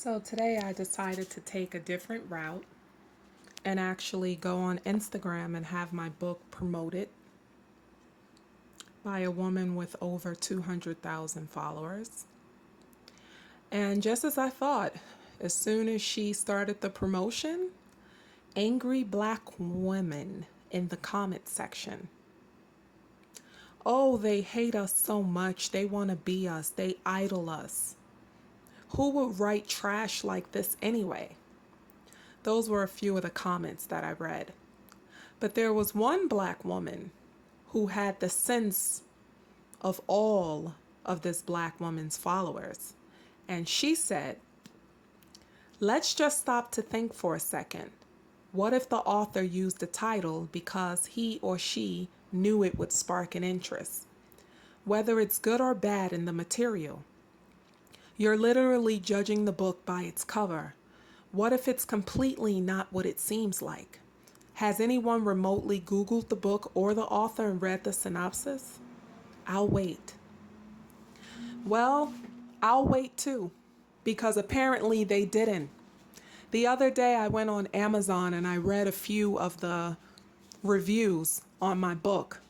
So today I decided to take a different route and actually go on Instagram and have my book promoted by a woman with over 200,000 followers. And just as I thought, as soon as she started the promotion, angry black women in the comment section. Oh, they hate us so much. They want to be us. They idol us. Who would write trash like this anyway? Those were a few of the comments that I read. But there was one black woman who had the sense of all of this black woman's followers. And she said, let's just stop to think for a second. What if the author used the title because he or she knew it would spark an interest? Whether it's good or bad in the material. You're literally judging the book by its cover. What if it's completely not what it seems like? Has anyone remotely Googled the book or the author and read the synopsis? I'll wait. Well, I'll wait too, because apparently they didn't. The other day I went on Amazon and I read a few of the reviews on my book.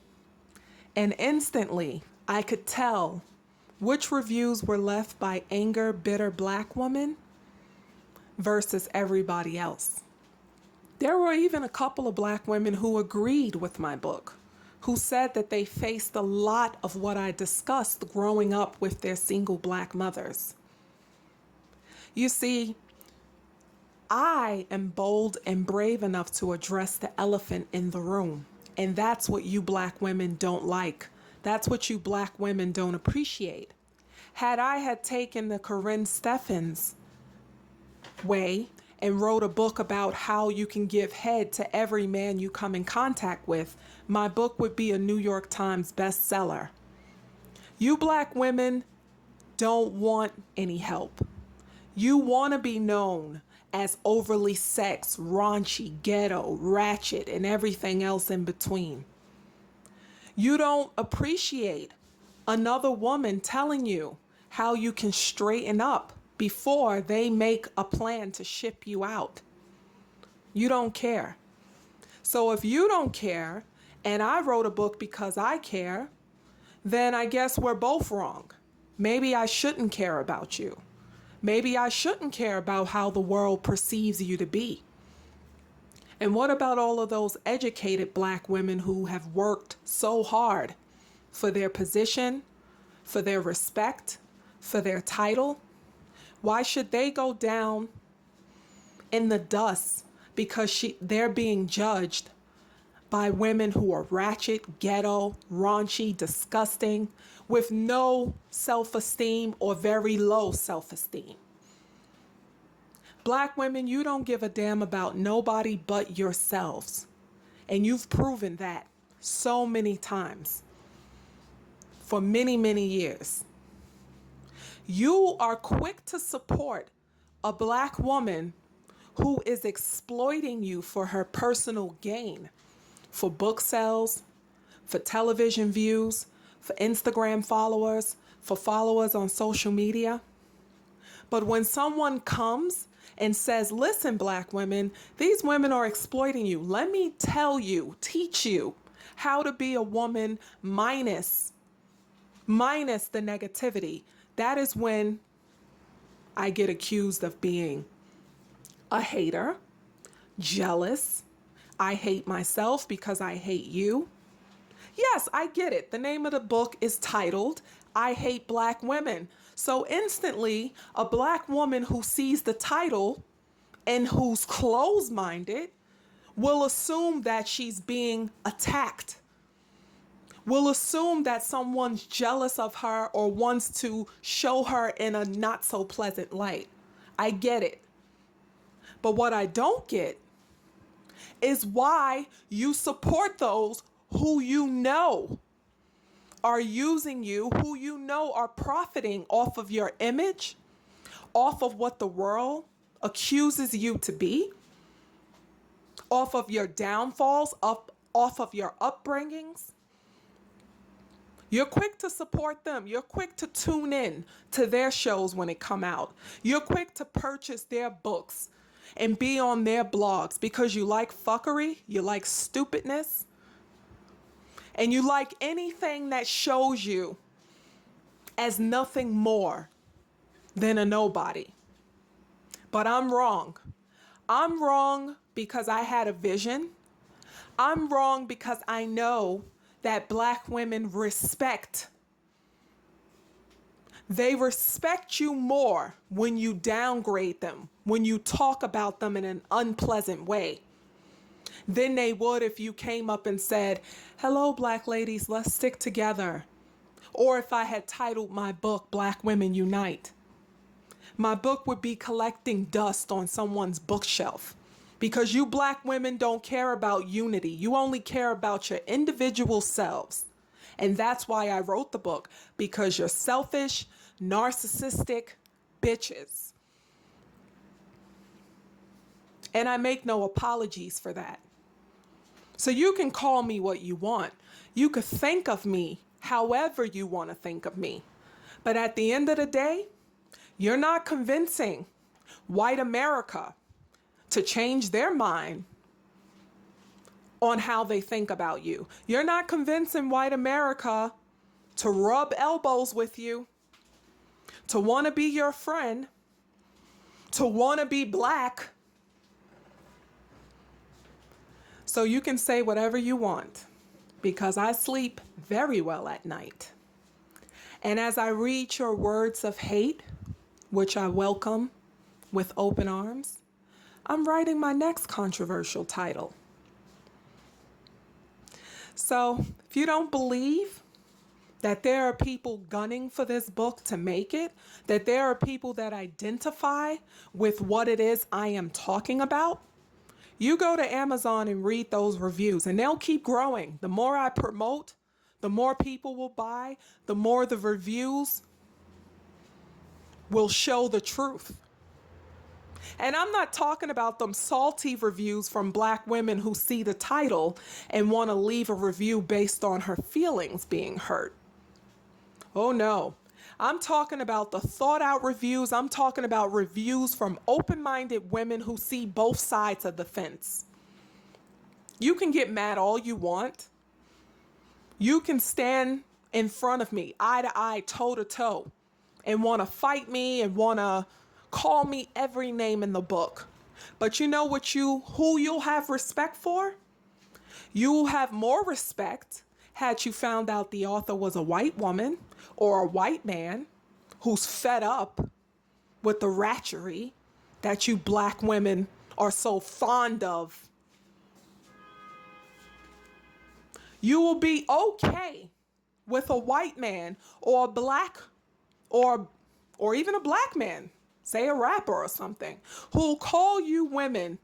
And instantly I could tell which reviews were left by anger, bitter black women versus everybody else. There were even a couple of black women who agreed with my book, who said that they faced a lot of what I discussed growing up with their single black mothers. You see, I am bold and brave enough to address the elephant in the room. And that's what you black women don't like. That's what you black women don't appreciate. Had I had taken the Corinne Steffens way and wrote a book about how you can give head to every man you come in contact with, my book would be a New York Times bestseller. You black women don't want any help. You want to be known as overly sex, raunchy, ghetto, ratchet, and everything else in between. You don't appreciate another woman telling you how you can straighten up before they make a plan to ship you out. You don't care. So if you don't care, and I wrote a book because I care, then I guess we're both wrong. Maybe I shouldn't care about you. Maybe I shouldn't care about how the world perceives you to be. And what about all of those educated black women who have worked so hard for their position, for their respect, for their title? Why should they go down in the dust because they're being judged by women who are ratchet, ghetto, raunchy, disgusting, with no self-esteem or very low self-esteem? Black women, you don't give a damn about nobody but yourselves. And you've proven that so many times for many, many years. You are quick to support a black woman who is exploiting you for her personal gain, for book sales, for television views, for Instagram followers, for followers on social media. But when someone comes and says, listen, black women, these women are exploiting you. Let me tell you, teach you how to be a woman minus the negativity. That is when I get accused of being a hater, jealous. I hate myself because I hate you. Yes, I get it. The name of the book is titled, I Hate Black Women. So instantly, a black woman who sees the title and who's closed-minded will assume that she's being attacked. Will assume that someone's jealous of her or wants to show her in a not so pleasant light. I get it. But what I don't get is why you support those who you know are using you, who you know are profiting off of your image, off of what the world accuses you to be, off of your downfalls, off of your upbringings. You're quick to support them. You're quick to tune in to their shows when it come out. You're quick to purchase their books and be on their blogs because you like fuckery, you like stupidness, and you like anything that shows you as nothing more than a nobody. But I'm wrong. I'm wrong because I had a vision. I'm wrong because I know that Black women respect. They respect you more when you downgrade them, when you talk about them in an unpleasant way, than they would if you came up and said, "Hello, Black ladies, let's stick together." Or if I had titled my book, Black Women Unite. My book would be collecting dust on someone's bookshelf. Because you Black women don't care about unity. You only care about your individual selves. And that's why I wrote the book. Because you're selfish, narcissistic bitches. And I make no apologies for that. So you can call me what you want. You could think of me however you want to think of me. But at the end of the day, you're not convincing white America to change their mind on how they think about you. You're not convincing white America to rub elbows with you, to want to be your friend, to want to be Black. So you can say whatever you want, because I sleep very well at night. And as I read your words of hate, which I welcome with open arms, I'm writing my next controversial title. So if you don't believe that there are people gunning for this book to make it, that there are people that identify with what it is I am talking about, you go to Amazon and read those reviews, and they'll keep growing. The more I promote, the more people will buy, the more the reviews will show the truth. And I'm not talking about them salty reviews from Black women who see the title and want to leave a review based on her feelings being hurt. Oh no. I'm talking about the thought out reviews. I'm talking about reviews from open-minded women who see both sides of the fence. You can get mad all you want. You can stand in front of me, eye to eye, toe to toe, and want to fight me and want to call me every name in the book. But you know who you'll have respect for? You'll have more respect had you found out the author was a white woman or a white man who's fed up with the ratchery that you Black women are so fond of. You will be okay with a white man or a black or even a Black man, say a rapper or something, who'll call you women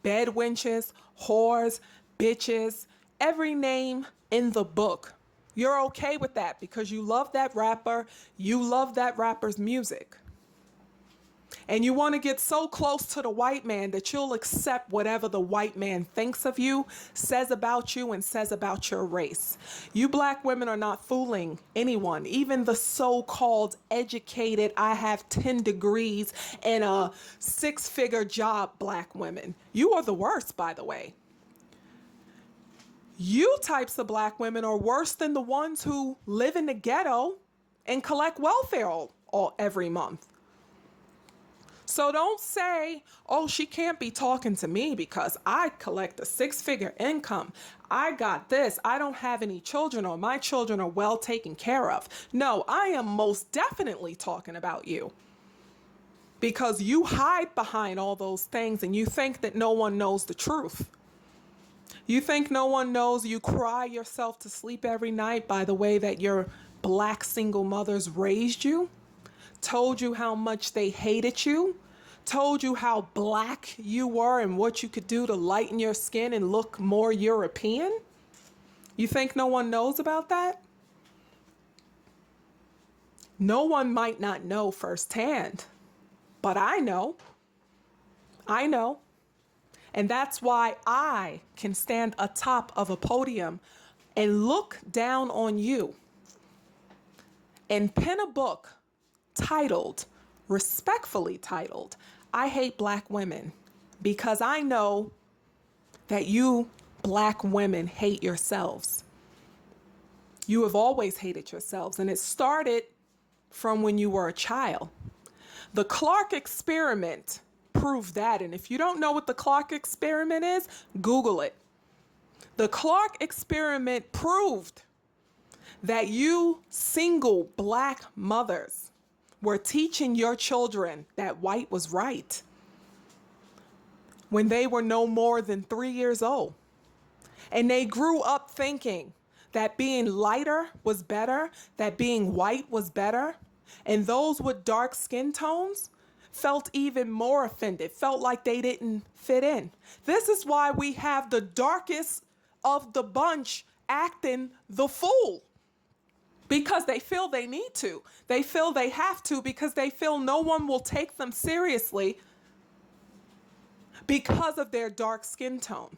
bed wenches, whores, bitches, every name in the book. You're okay with that because you love that rapper, you love that rapper's music. And you want to get so close to the white man that you'll accept whatever the white man thinks of you, says about you, and says about your race. You Black women are not fooling anyone, even the so-called educated, I have 10 degrees and a 6-figure job Black women. You are the worst, by the way. You types of Black women are worse than the ones who live in the ghetto and collect welfare every month. So don't say, oh, she can't be talking to me because I collect a 6-figure income. I got this. I don't have any children, or my children are well taken care of. No, I am most definitely talking about you. Because you hide behind all those things and you think that no one knows the truth. You think no one knows you cry yourself to sleep every night by the way that your Black single mothers raised you? Told you how much they hated you, told you how Black you were and what you could do to lighten your skin and look more European? You think no one knows about that? No one might not know firsthand, but I know. I know. And that's why I can stand atop of a podium and look down on you and pen a book titled, respectfully titled, I Hate Black Women, because I know that you Black women hate yourselves. You have always hated yourselves, and it started from when you were a child. The Clark experiment proved that, and if you don't know what the Clark experiment is, Google it. The Clark experiment proved that you single Black mothers were teaching your children that white was right when they were no more than 3 years old. And they grew up thinking that being lighter was better, that being white was better. And those with dark skin tones felt even more offended, felt like they didn't fit in. This is why we have the darkest of the bunch acting the fool. Because they feel they need to. They feel they have to because they feel no one will take them seriously because of their dark skin tone.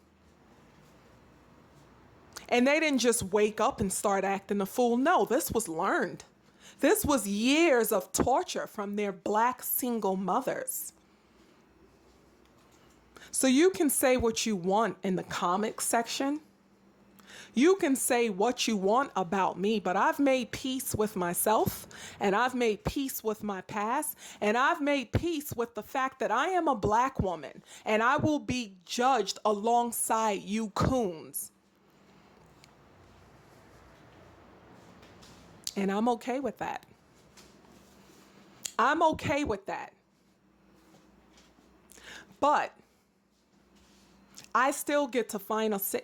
And they didn't just wake up and start acting a fool. No, this was learned. This was years of torture from their Black single mothers. So you can say what you want in the comments section. You can say what you want about me, but I've made peace with myself, and I've made peace with my past, and I've made peace with the fact that I am a Black woman, and I will be judged alongside you coons. And I'm okay with that. I'm okay with that. But I still get the final say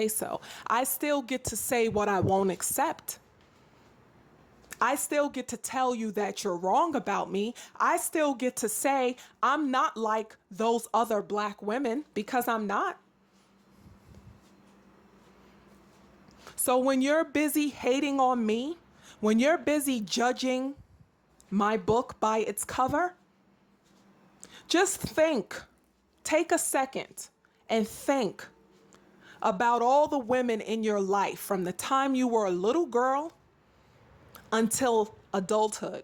so. I still get to say what I won't accept. I still get to tell you that you're wrong about me. I still get to say I'm not like those other Black women, because I'm not. So when you're busy hating on me, when you're busy judging my book by its cover, just think. Take a second and think about all the women in your life from the time you were a little girl until adulthood.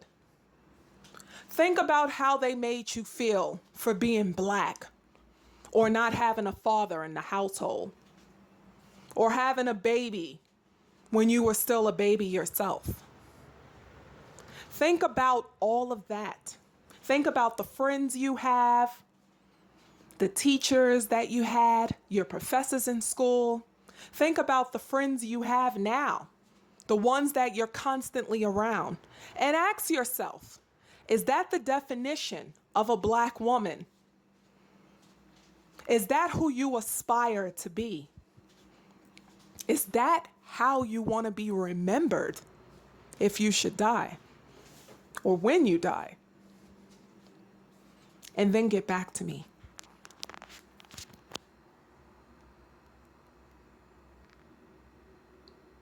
Think about how they made you feel for being Black, or not having a father in the household, or having a baby when you were still a baby yourself. Think about all of that. Think about the friends you have, the teachers that you had, your professors in school. Think about the friends you have now, the ones that you're constantly around, and ask yourself, is that the definition of a Black woman? Is that who you aspire to be? Is that how you want to be remembered if you should die, or when you die? And then get back to me.